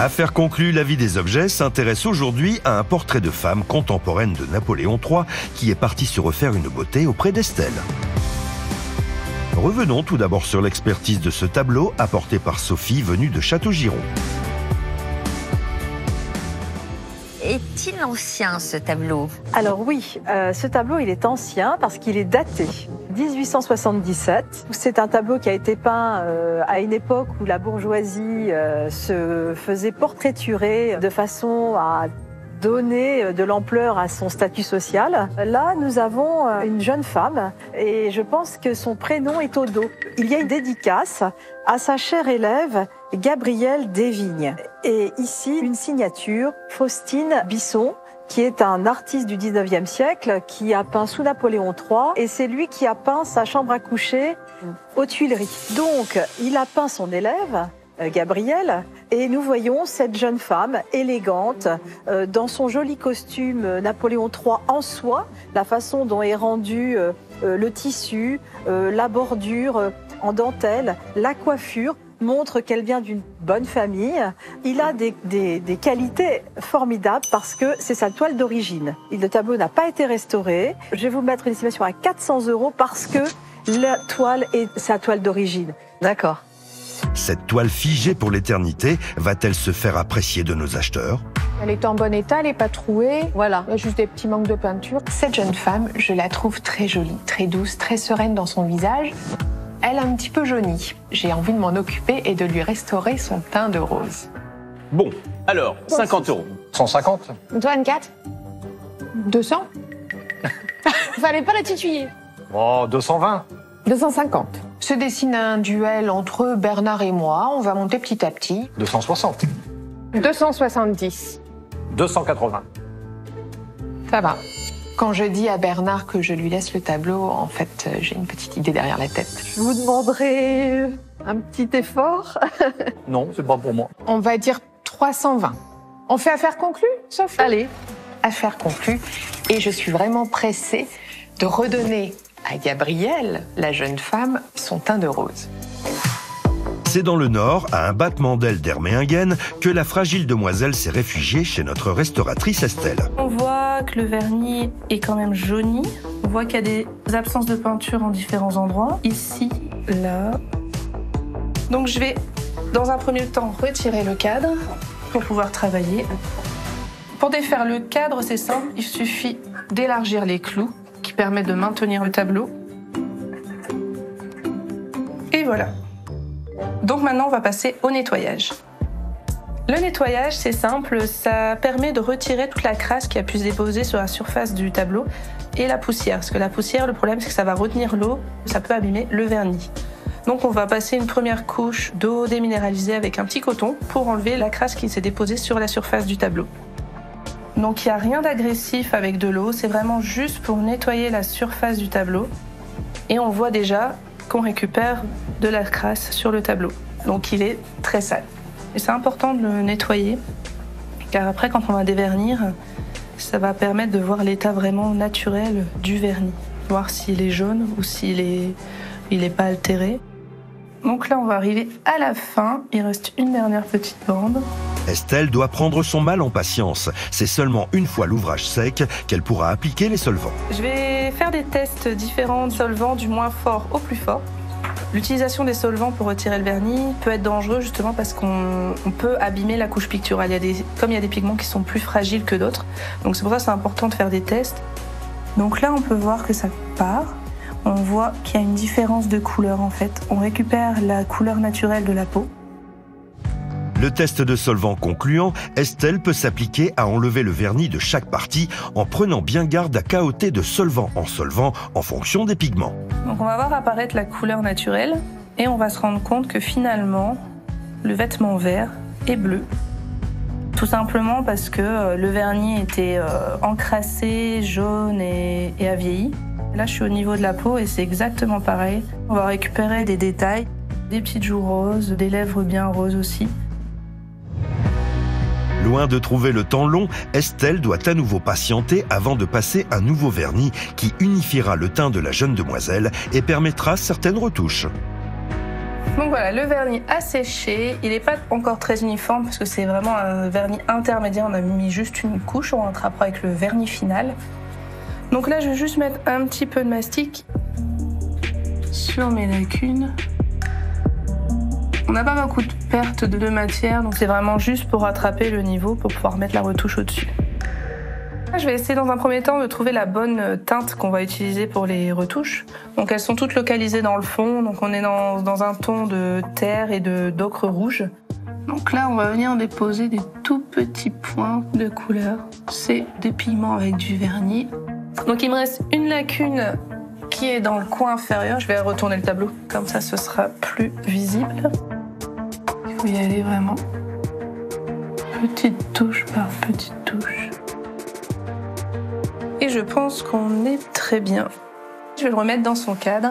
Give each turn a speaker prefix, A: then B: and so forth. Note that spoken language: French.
A: Affaire conclue, la vie des objets s'intéresse aujourd'hui à un portrait de femme contemporaine de Napoléon III qui est parti se refaire une beauté auprès d'Estelle. Revenons tout d'abord sur l'expertise de ce tableau apporté par Sophie venue de Châteaugiron.
B: Est-il ancien ce tableau?
C: Alors oui, ce tableau il est ancien parce qu'il est daté 1877. C'est un tableau qui a été peint à une époque où la bourgeoisie se faisait portraiturer de façon à donner de l'ampleur à son statut social. Là, nous avons une jeune femme et je pense que son prénom est Odo. Il y a une dédicace à sa chère élève Gabrielle Desvignes. Et ici, une signature, Faustine Bisson, qui est un artiste du 19e siècle, qui a peint sous Napoléon III, et c'est lui qui a peint sa chambre à coucher aux Tuileries. Donc, il a peint son élève, Gabrielle, et nous voyons cette jeune femme élégante dans son joli costume Napoléon III en soie, la façon dont est rendu le tissu, la bordure en dentelle, la coiffure montre qu'elle vient d'une bonne famille. Il a des qualités formidables parce que c'est sa toile d'origine. Le tableau n'a pas été restauré. Je vais vous mettre une estimation à 400 € parce que la toile est sa toile d'origine.
B: D'accord.
A: Cette toile figée pour l'éternité va-t-elle se faire apprécier de nos acheteurs?
D: Elle est en bon état, elle n'est pas trouée.
B: Voilà.
D: Il y a juste des petits manques de peinture.
E: Cette jeune femme, je la trouve très jolie, très douce, très sereine dans son visage. Elle a un petit peu jauni. J'ai envie de m'en occuper et de lui restaurer son teint de rose.
F: Bon, alors, 50 €.
G: 150.
D: Antoine, 4 200 Fallait pas la tituiller.
G: Oh, 220.
D: 250.
E: Se dessine un duel entre Bernard et moi. On va monter petit à petit.
G: 260.
D: 270.
G: 280.
D: Ça va.
E: Quand je dis à Bernard que je lui laisse le tableau, en fait, j'ai une petite idée derrière la tête.
C: Je vous demanderai un petit effort.
G: Non, c'est pas pour moi.
E: On va dire 320.
D: On fait affaire conclue, Sophie?
C: Allez.
E: Affaire conclue. Et je suis vraiment pressée de redonner à Gabrielle, la jeune femme, son teint de rose.
A: C'est dans le Nord, à un battement d'ailes d'Erméingen, que la fragile demoiselle s'est réfugiée chez notre restauratrice Estelle.
H: On voit que le vernis est quand même jauni. On voit qu'il y a des absences de peinture en différents endroits. Ici, là. Donc je vais, dans un premier temps, retirer le cadre pour pouvoir travailler. Pour défaire le cadre, c'est simple. Il suffit d'élargir les clous qui permettent de maintenir le tableau. Et voilà. Donc maintenant, on va passer au nettoyage. Le nettoyage, c'est simple, ça permet de retirer toute la crasse qui a pu se déposer sur la surface du tableau et la poussière. Parce que la poussière, le problème, c'est que ça va retenir l'eau, ça peut abîmer le vernis. Donc on va passer une première couche d'eau déminéralisée avec un petit coton pour enlever la crasse qui s'est déposée sur la surface du tableau. Donc il n'y a rien d'agressif avec de l'eau, c'est vraiment juste pour nettoyer la surface du tableau. Et on voit déjà qu'on récupère de la crasse sur le tableau. Donc il est très sale. Et c'est important de le nettoyer, car après quand on va dévernir, ça va permettre de voir l'état vraiment naturel du vernis. Voir s'il est jaune ou s'il est pas altéré. Donc là on va arriver à la fin, il reste une dernière petite bande.
A: Estelle doit prendre son mal en patience. C'est seulement une fois l'ouvrage sec qu'elle pourra appliquer les solvants.
H: Je vais faire des tests différents de solvants du moins fort au plus fort. L'utilisation des solvants pour retirer le vernis peut être dangereux justement parce qu'on peut abîmer la couche picturale. Comme il y a des pigments qui sont plus fragiles que d'autres. Donc c'est pour ça que c'est important de faire des tests. Donc là on peut voir que ça part. On voit qu'il y a une différence de couleur en fait. On récupère la couleur naturelle de la peau.
A: Le test de solvant concluant, Estelle peut s'appliquer à enlever le vernis de chaque partie en prenant bien garde à cahoter de solvant en solvant en fonction des pigments.
H: Donc on va voir apparaître la couleur naturelle et on va se rendre compte que finalement le vêtement vert est bleu. Tout simplement parce que le vernis était encrassé, jaune et a vieilli. Là je suis au niveau de la peau et c'est exactement pareil. On va récupérer des détails, des petites joues roses, des lèvres bien roses aussi.
A: Loin de trouver le temps long, Estelle doit à nouveau patienter avant de passer un nouveau vernis qui unifiera le teint de la jeune demoiselle et permettra certaines retouches.
H: Donc voilà, le vernis a séché. Il n'est pas encore très uniforme parce que c'est vraiment un vernis intermédiaire. On a mis juste une couche, on rattrapera avec le vernis final. Donc là, je vais juste mettre un petit peu de mastic sur mes lacunes. On n'a pas beaucoup de perte de matière, donc c'est vraiment juste pour rattraper le niveau pour pouvoir mettre la retouche au-dessus. Je vais essayer dans un premier temps de trouver la bonne teinte qu'on va utiliser pour les retouches. Donc elles sont toutes localisées dans le fond, donc on est dans un ton de terre et d'ocre rouge. Donc là on va venir déposer des tout petits points de couleur. C'est des pigments avec du vernis. Donc il me reste une lacune qui est dans le coin inférieur. Je vais retourner le tableau, comme ça ce sera plus visible. Il faut y aller vraiment petite touche par petite touche. Et je pense qu'on est très bien. Je vais le remettre dans son cadre.